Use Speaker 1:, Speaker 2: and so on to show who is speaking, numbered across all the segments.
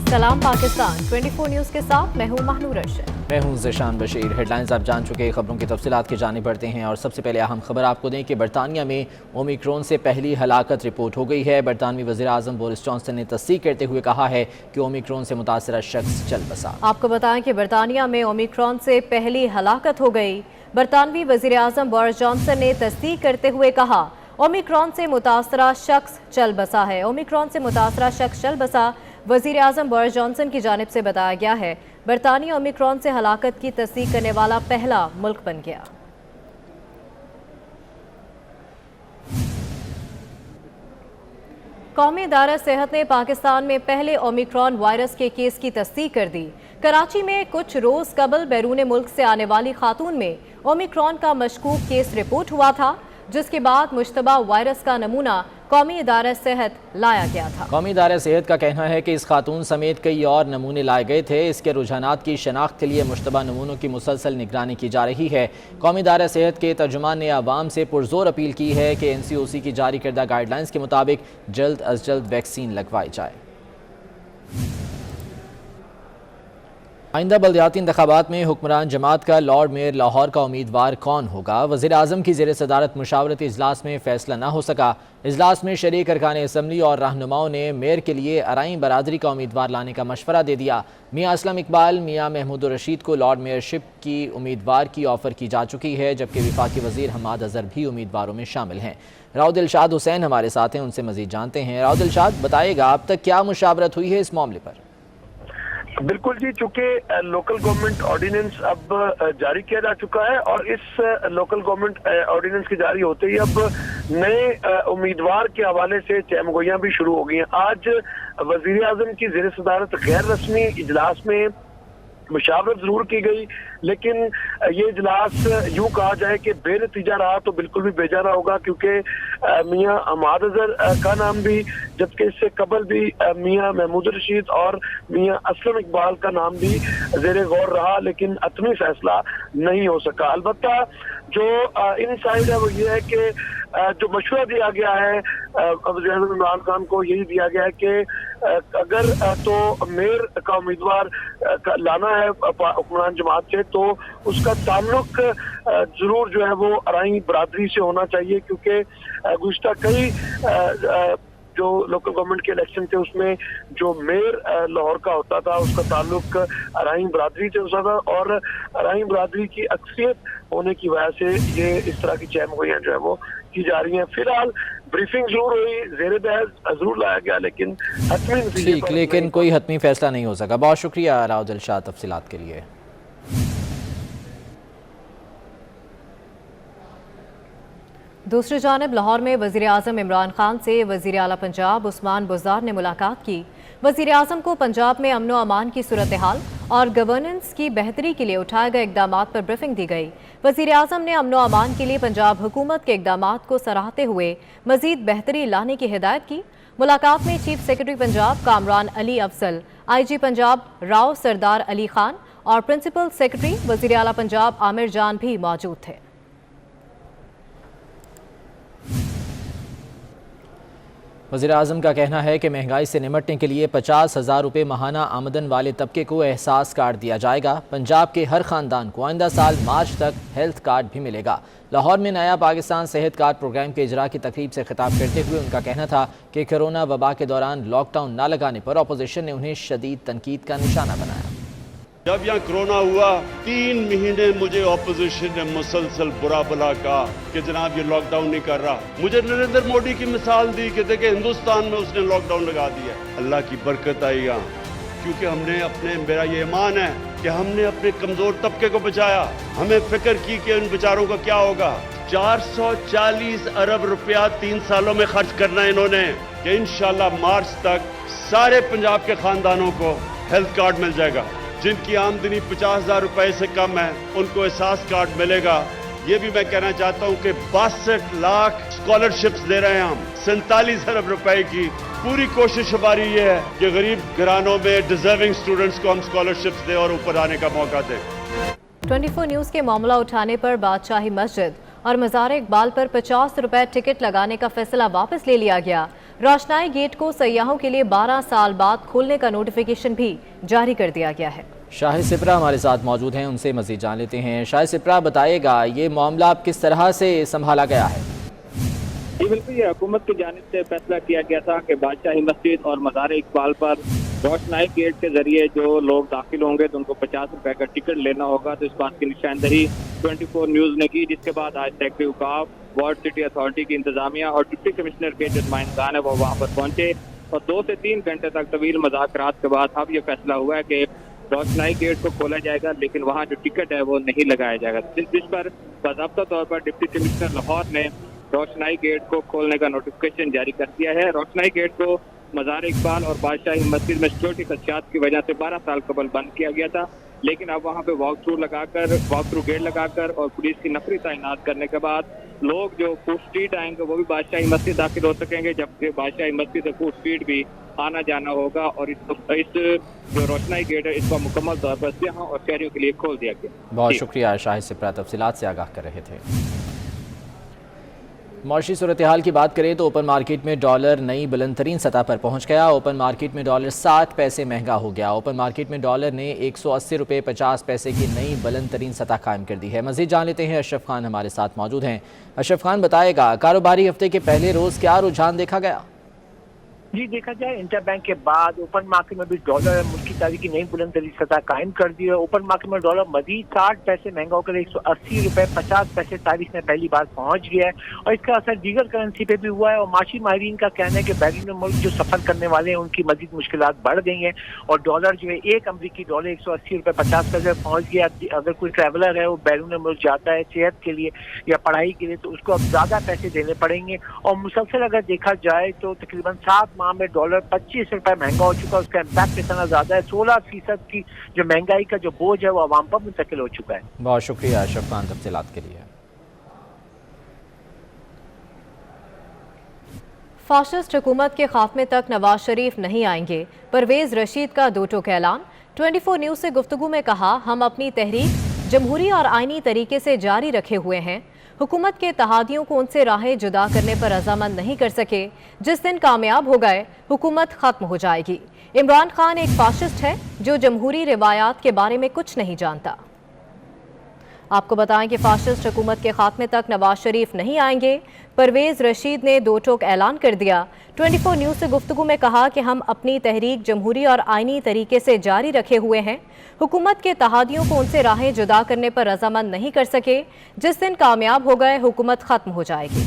Speaker 1: सलाम पाकिस्तान 24 न्यूज़ के साथ मैं हूं महानूर अरशद।
Speaker 2: मैं हूं ज़िशान बशीर। हेडलाइंस आप जान चुके, खबरों की तफसीलात की जाने बढ़ते हैं और सबसे पहले अहम खबर आपको दें कि बरतानिया में ओमिक्रॉन से पहली हलाकत रिपोर्ट हो गई है। बरतानवी वज़ीर आज़म बोरिस जॉनसन ने तस्दीक करते हुए कहा है कि ओमिक्रॉन से मुतासरा शख्स चल बसा।
Speaker 1: आपको बताएं कि बरतानिया में ओमिक्रॉन से पहली हलाकत हो गई। बरतानवी वज़ीर आज़म बोरिस जॉनसन ने तस्दीक करते हुए कहा ओमिक्रॉन से मुतासरा शख्स चल बसा है। ओमिक्रॉन से मुतासरा शख्स चल बसा वज़ीर आज़म बोरिस जॉनसन की जानिब से बताया गया है। बरतानिया ओमिक्रॉन से हलाकत की तस्दीक करने वाला पहला मुल्क बन गया। कौमी इदारा सेहत ने पाकिस्तान में पहले ओमिक्रॉन वायरस के केस की तस्दीक कर दी। कराची में कुछ रोज कबल बैरून मुल्क से आने वाली खातून में ओमिक्रॉन का मशकूक केस रिपोर्ट हुआ था, जिसके बाद मुश्तबा वायरस का नमूना कौमी इदारा सेहत लाया गया था।
Speaker 2: कौमी इदारा सेहत का कहना है कि इस खातून समेत कई और नमूने लाए गए थे। इसके रुझानात की शनाख्त के लिए मुश्तबा नमूनों की मुसलसल निगरानी की जा रही है। कौमी इदारा सेहत के तर्जुमान ने आवाम से पुरजोर अपील की है कि NCOC की जारी करदा गाइडलाइंस के मुताबिक जल्द अज जल्द वैक्सीन लगवाई जाए। आइंदा बल्दियाती इंतखाबात में हुक्मरान जमात का लॉर्ड मेयर लाहौर का उम्मीदवार कौन होगा? वज़ीर आज़म की ज़ेर सदारत मुशावरती इजलास में फैसला न हो सका। इजलास में शरीक अरकान असम्बली और रहनुमाओं ने मेयर के लिए अराई बरादरी का उम्मीदवार लाने का मशवरा दे दिया। मियाँ असलम इकबाल, मियाँ महमूद रशीद को लॉर्ड मेयरशिप की उम्मीदवार की ऑफ़र की जा चुकी है, जबकि वफाकी वज़ीर हमाद अज़हर भी उम्मीदवारों में शामिल हैं। राव दिलशाद हुसैन हमारे साथ हैं, उनसे मज़ीद जानते हैं। राव दिलशाद, बताइएगा अब तक क्या मुशावरत हुई है इस मामले पर?
Speaker 3: बिल्कुल जी, चूंकि लोकल गवर्नमेंट ऑर्डिनेंस अब जारी किया जा चुका है और इस लोकल गवर्नमेंट ऑर्डिनेंस के जारी होते ही अब नए उम्मीदवार के हवाले से चहमगोइयां भी शुरू हो गई हैं। आज वजीर आजम की ज़ेर सदारत गैर रस्मी इजलास में मुशावरत जरूर की गई, लेकिन ये इजलास यूं कहा जाए कि बेनतीजा रहा तो बिल्कुल भी बेजाना होगा, क्योंकि मियाँ हमाद अज़हर का नाम भी, जबकि इससे कबल भी मियाँ महमूद रशीद और मियाँ असलम इकबाल का नाम भी ज़ेरे गौर रहा, लेकिन हतमी फैसला नहीं हो सका। अलबत्ता जो इनसाइड है वो ये है कि जो मशवरा दिया गया है वज़ीर आज़म इमरान खान को, यही दिया गया है कि अगर तो मेयर का उम्मीदवार लाना है हुक्मरान जमात से तो उसका ताल्लुक जरूर जो है वो अराई बरादरी से होना चाहिए, क्योंकि गुज़श्ता कई जो लोकल गवर्नमेंट के इलेक्शन थे उसमें जो मेयर लाहौर का होता था उसका ताल्लुक अराई बरादरी से होता था, और अराई बरादरी की अक्सरियत होने की वजह से ये इस तरह की चहमगोइयां जो है वो की जा रही हैं। फिलहाल ब्रीफिंग जरूर हुई, ज़ेरे बहस जरूर लाया गया, लेकिन
Speaker 2: लेकिन कोई हतमी फैसला नहीं हो सका। बहुत शुक्रिया राव दिलशाद तफसीलात के लिए।
Speaker 1: दूसरी जानिब लाहौर में वज़ीर आज़म इमरान खान से वज़ीर आला पंजाब उस्मान बुज़दार ने मुलाकात की। वज़ीर आज़म को पंजाब में अमन व अमान की सूरत हाल और गवर्नेंस की बेहतरी के लिए उठाए गए इक़दामात पर ब्रीफिंग दी गई। वज़ीर आज़म ने अमन व अमान के लिए पंजाब हुकूमत के इक़दामात को सराहते हुए मज़ीद बेहतरी लाने की हिदायत की। मुलाकात में chief secretary Punjab Kamran Ali Afzal, IG Punjab Rao Sardar Ali Khan और प्रिंसिपल सेक्रेटरी वज़ीर आला पंजाब आमिर जान भी मौजूद थे।
Speaker 2: वज़ीर आज़म का कहना है कि महंगाई से निमटने के लिए 50,000 रुपये माहाना आमदन वाले तबके को एहसास कार्ड दिया जाएगा। पंजाब के हर ख़ानदान को आइंदा साल मार्च तक हेल्थ कार्ड भी मिलेगा। लाहौर में नया पाकिस्तान सेहत कार्ड प्रोग्राम के इजरा की तकरीब से खिताब करते हुए उनका कहना था कि कोरोना वबा के दौरान लॉकडाउन न लगाने पर अपोजिशन ने उन्हें शदीद तनकीद का निशाना बनाया।
Speaker 4: जब यहाँ कोरोना हुआ 3 महीने मुझे ऑपोजिशन ने मुसलसल बुरा भला कहा कि जनाब ये लॉकडाउन नहीं कर रहा। मुझे नरेंद्र मोदी की मिसाल दी कि देखे हिंदुस्तान में उसने लॉकडाउन लगा दिया। अल्लाह की बरकत आई यहाँ, क्योंकि हमने मेरा ये ईमान है कि हमने अपने कमजोर तबके को बचाया। हमें फिक्र की कि उन बेचारों का क्या होगा। 440 अरब रुपया 3 सालों में खर्च करना है इन्होंने कि इंशाल्लाह मार्च तक सारे पंजाब के खानदानों को हेल्थ कार्ड मिल जाएगा। जिनकी आमदनी 50,000 रुपए से कम है उनको एहसास कार्ड मिलेगा। ये भी मैं कहना चाहता हूँ कि 62 लाख स्कॉलरशिप्स दे रहे हैं हम, 47 अरब रुपए की। पूरी कोशिश हमारी ये है कि गरीब घरानों में डिजर्विंग स्टूडेंट्स को हम स्कॉलरशिप्स दें और ऊपर आने का मौका दें।
Speaker 1: 24 न्यूज़ के मामला उठाने पर बादशाही मस्जिद और मज़ार इकबाल पर 50 रुपए टिकट लगाने का फैसला वापस ले लिया गया। रोशनाई गेट को सयाहों के लिए 12 साल बाद खोलने का नोटिफिकेशन भी जारी कर दिया गया है।
Speaker 2: शाहिद सिपरा हमारे साथ मौजूद हैं, उनसे मज़ीद जान लेते हैं। शाहिद सिपरा, बताइएगा ये मामला अब किस तरह से संभाला गया है?
Speaker 5: जी बिल्कुल, ये हुकूमत की जानिब से फैसला किया गया था कि बादशाही मस्जिद और मज़ार इकबाल पर रोशनाई गेट के जरिए जो लोग दाखिल होंगे तो उनको 50 रुपए का टिकट लेना होगा। तो इस बात की निशानदही 24 न्यूज़ ने की, जिसके बाद आज सेक्रेटरी औकाफ, वार्ड सिटी अथॉरिटी की इंतजामिया और डिप्टी कमिश्नर के जो नुमाइंदगान है वो वहाँ पर पहुंचे और 2 से 3 घंटे तक तवील मुज़ाकरात के बाद अब ये फैसला हुआ है कि रोशनाई गेट को खोला जाएगा, लेकिन वहाँ जो टिकट है वो नहीं लगाया जाएगा। जिस पर बाज़ाब्ता तौर पर डिप्टी कमिश्नर लाहौर ने रोशनाई गेट को खोलने का नोटिफिकेशन जारी कर दिया है। रोशनाई गेट को मज़ार इकबाल और बादशाही मस्जिद में सिक्योरिटी खदशात की वजह से 12 साल कबल बंद किया गया था, लेकिन अब वहाँ पे वॉक थ्रू गेट लगाकर और पुलिस की नफरी तैनात करने के बाद लोग जो फूड स्ट्रीट आएंगे वो भी बादशाही मस्जिद दाखिल हो सकेंगे, जबकि बादशाही मस्जिद से फूड स्ट्रीट भी आना जाना होगा। और इस जो रोशनाई गेट है इसको मुकम्मल तौर पर सियाहों और शहरियों के लिए खोल दिया गया।
Speaker 2: बहुत शुक्रिया शाहिद सिपरा, तफसीलात से आगाह कर रहे थे। मौशी सूरत हाल की बात करें तो ओपन मार्केट में डॉलर नई बुलंद तरीन सतह पर पहुंच गया। ओपन मार्केट में डॉलर 7 पैसे महंगा हो गया। ओपन मार्केट में डॉलर ने 180 रुपये 50 पैसे की नई बुलंद तरीन सतह कायम कर दी है। मज़ीद जान लेते हैं, अशरफ खान हमारे साथ मौजूद हैं। अशरफ खान, बताएगा कारोबारी हफ्ते के पहले रोज़ क्या रुझान देखा गया?
Speaker 6: जी, देखा जाए इंटर बैंक के बाद ओपन मार्केट में भी डॉलर मुल्की तारीख की नई बुलंद तरीन सतह कायम कर दी है। ओपन मार्केट में डॉलर मजीद 60 पैसे महंगा होकर 180 रुपये 50 पैसे तारीख में पहली बार पहुंच गया है और इसका असर दीगर करेंसी पे भी हुआ है। और माशी माहिरीन का कहना है कि बैरून मुल्क जो सफर करने वाले हैं उनकी मजीद मुश्किलात बढ़ गई हैं और डॉलर जो है एक अमरीकी डॉलर 180 रुपये 50 पैसे पहुंच गया। अगर कोई ट्रैवलर है वो बैरून मुल्क जाता है सेहत के लिए या पढ़ाई के लिए तो उसको अब ज्यादा पैसे देने पड़ेंगे। और मुसलसल अगर देखा जाए तो तकरीबन 7 माह में डॉलर 25 रुपए महंगा हो चुका है। उसका इम्पैक्ट इतना ज्यादा है, 16% की जो महंगाई का जो बोझ है वो आवाम पर मुंतकिल हो चुका है।
Speaker 2: बहुत शुक्रिया अशरफ खान तफसीलात के लिए।
Speaker 1: फाशिस्ट हुकूमत के खात्मे तक नवाज शरीफ नहीं आएंगे, परवेज रशीद का दो टोक ऐलान। 24 न्यूज़ से गुफ्तगू में कहा, हम अपनी तहरीक जमहूरी और आइनी तरीके से जारी रखे हुए हैं। हुकूमत के इत्तेहादियों को उनसे राहें जुदा करने पर रजामंद नहीं कर सके। जिस दिन कामयाब हो गए हुकूमत खत्म हो जाएगी। इमरान खान एक फाशिस्ट है जो जमहूरी रिवायात के बारे में कुछ नहीं जानता। आपको बताएं कि फाशिस्ट हुकूमत के खात्मे तक नवाज शरीफ नहीं आएंगे। परवेज रशीद ने दो टोक ऐलान कर दिया। 24 न्यूज़ से गुफ्तगू में कहा कि हम अपनी तहरीक जमहूरी और आइनी तरीके से जारी रखे हुए हैं। हुकूमत के इत्तेहादियों को उनसे राहें जुदा करने पर रजामंद नहीं कर सके। जिस दिन कामयाब हो गए हुकूमत खत्म हो जाएगी।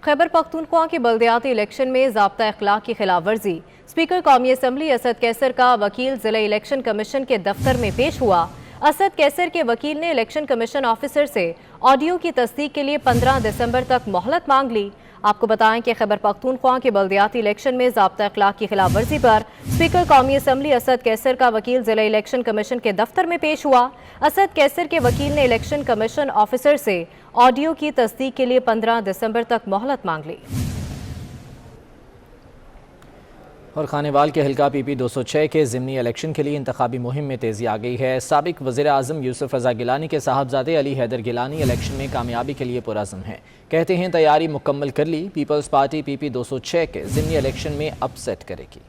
Speaker 1: खैबर पख्तूनख्वा के बल्दियाती इलेक्शन में ज़ाब्ता अखलाक की खिलाफ वर्जी। स्पीकर कौमी असम्बली असद कैसर का वकील ज़िला इलेक्शन कमीशन के दफ्तर में पेश हुआ। असद कैसर के वकील ने इलेक्शन कमीशन ऑफिसर से ऑडियो की तस्दीक के लिए 15 दिसंबर तक मोहलत मांग ली। आपको बताएं कि खैबर पख्तूनख्वा के बल्दियाती इलेक्शन में ज़ाब्ता अखलाक की खिलाफ वर्जी पर स्पीकर कौमी असम्बली असद कैसर का वकील ज़िला इलेक्शन कमीशन के दफ्तर में पेश हुआ। असद कैसर के वकील ने इलेक्शन कमीशन ऑफिसर से ऑडियो की तस्दीक के लिए 15 दिसंबर तक मोहलत मांग ली।
Speaker 2: और खानेवाल के हल्का PP 206 के ज़िमनी इलेक्शन के लिए इंतखाबी मुहिम में तेज़ी आ गई है। साबिक वज़ीर आज़म यूसुफ रज़ा गिलानी के साहबजादे अली हैदर गिलानी इलेक्शन में कामयाबी के लिए पुरज़्म हैं। कहते हैं तैयारी मुकम्मल कर ली। पीपल्स पार्टी PP 206 के ज़िमनी इलेक्शन में अपसेट करेगी।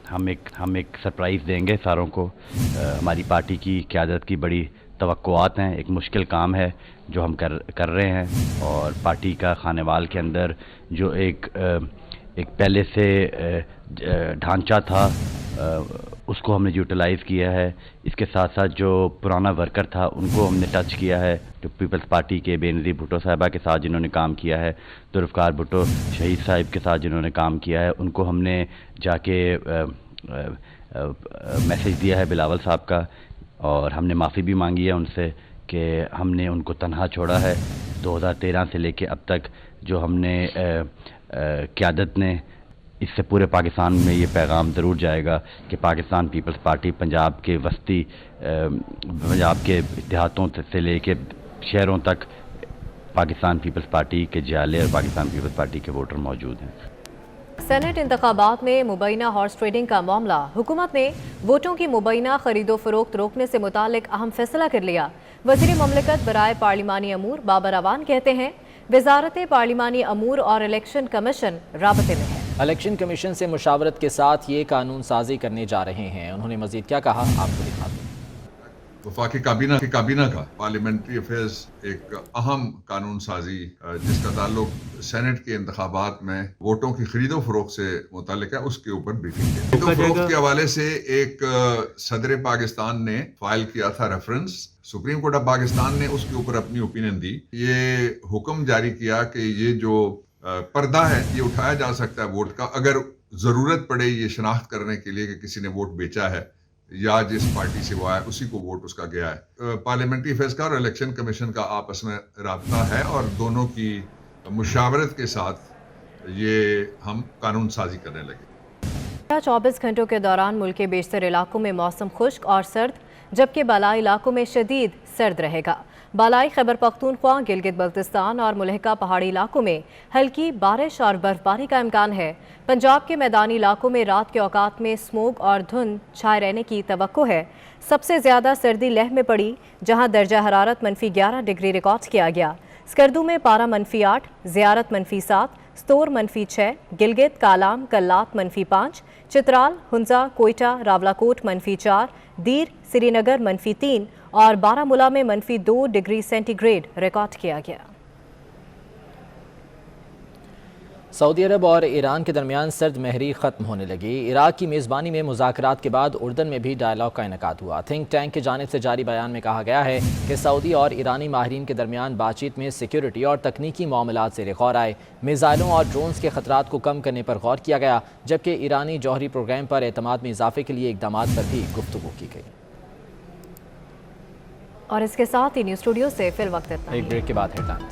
Speaker 7: हम एक सरप्राइज़ देंगे सारों को। हमारी पार्टी की क़यादत की बड़ी तवक्कुआत हैं। एक मुश्किल काम है जो हम कर रहे हैं और पार्टी का खानेवाल के अंदर जो एक पहले से ढांचा था उसको हमने यूटिलाइज़ किया है। इसके साथ साथ जो पुराना वर्कर था उनको हमने टच किया है। जो पीपल्स पार्टी के बेनज़ीर भुट्टो साहिबा के साथ जिन्होंने काम किया है, जुल्फ़िकार भुट्टो शहीद साहिब के साथ जिन्होंने काम किया है, उनको हमने जाके मैसेज दिया है बिलावल साहब का और हमने माफ़ी भी मांगी है उनसे कि हमने उनको तन्हा छोड़ा है। 2013 से लेके अब तक जो हमने क़यादत ने, इससे पूरे पाकिस्तान में ये पैगाम ज़रूर जाएगा कि पाकिस्तान पीपल्स पार्टी पंजाब के वस्ती, पंजाब के देहातों से लेके शहरों तक पाकिस्तान पीपल्स पार्टी के जाले और पाकिस्तान पीपल्स पार्टी के वोटर मौजूद हैं।
Speaker 1: सेनेट इंतखाबात में मुबैना हॉर्स ट्रेडिंग का मामला। हुकूमत ने वोटों की मुबैना खरीदो फरोख्त रोकने से मुतालिक अहम फैसला कर लिया। वज़ीर ममलकत बराए पार्लिमानी अमूर बाबर अवान कहते हैं वजारत पार्लिमानी अमूर और इलेक्शन कमीशन राबते में है।
Speaker 2: इलेक्शन कमीशन से मुशावरत के साथ ये कानून साजी करने जा रहे हैं। उन्होंने मजीद क्या कहा, आपको दिखाते हैं।
Speaker 8: वफाकी काबीना का पार्लियामेंट्री अफेयर्स एक अहम कानून साजी जिसका ताल्लुक सेनेट के इंतखाबात में वोटों की खरीदो फरोख्त से मुतालिक है, उसके ऊपर ब्रीफिंग है। खरीदो फरोख्त के हवाले से एक सदर पाकिस्तान ने फाइल किया था reference, supreme court of Pakistan ने उसके ऊपर अपनी ओपिनियन दी। ये हुक्म जारी किया कि ये जो पर्दा है ये उठाया जा सकता है वोट का, अगर जरूरत पड़े ये शनाख्त करने के लिए कि किसी ने वोट बेचा है या जिस पार्टी से वो आया उसी को वोट उसका गया है। पार्लियामेंट्री अफेयर्स का और इलेक्शन कमीशन का आपस में राब्ता है और दोनों की मुशावरत के साथ ये हम कानून साजी करने लगे।
Speaker 1: 24 घंटों के दौरान मुल्क के बेशतर इलाकों में मौसम खुश्क और सर्द, जबकि बालाई इलाकों में शदीद सर्द रहेगा। बालाई खैबर पख्तूनख्वा, गिलगित बल्तिस्तान और मुलहका पहाड़ी इलाकों में हल्की बारिश और बर्फबारी का इम्कान है। पंजाब के मैदानी इलाकों में रात के औकात में स्मोक और धुंध छाए रहने की तवक्को है। सबसे ज़्यादा सर्दी लेह में पड़ी, जहां दर्जा हरारत -11 डिग्री रिकॉर्ड किया गया। स्कर्दू में पारा -8, ज़ियारत -7, स्तोर -6, गिलगित, कालाम, कल्लात -5, चित्राल, हुंजा, कोयटा, रावलाकोट -4, दीर, श्रीनगर -3 और बारामूला में -2 डिग्री सेंटीग्रेड रिकॉर्ड किया गया।
Speaker 2: सऊदी अरब और ईरान के दरमियान सर्द महरी ख़त्म होने लगी। इराक की मेज़बानी में मुज़ाकरात के बाद उर्दन में भी डायलॉग का इनेकाद हुआ। थिंक टैंक की जानिब से जारी बयान में कहा गया है कि सऊदी और ईरानी माहिरीन के दरमियान बातचीत में सिक्योरिटी और तकनीकी मामलात से गौर आए। मिज़ाइलों और ड्रोन्स के खतरात को कम करने पर गौर किया गया, जबकि ईरानी जौहरी प्रोग्राम पर एतमाद में इजाफे के लिए इक़दाम पर भी गुफ्तगू की गई।
Speaker 1: और इसके साथ ही न्यूज़ स्टूडियो से फिल वक्त इतना ही।
Speaker 2: एक ब्रेक के बाद हेडलाइंस।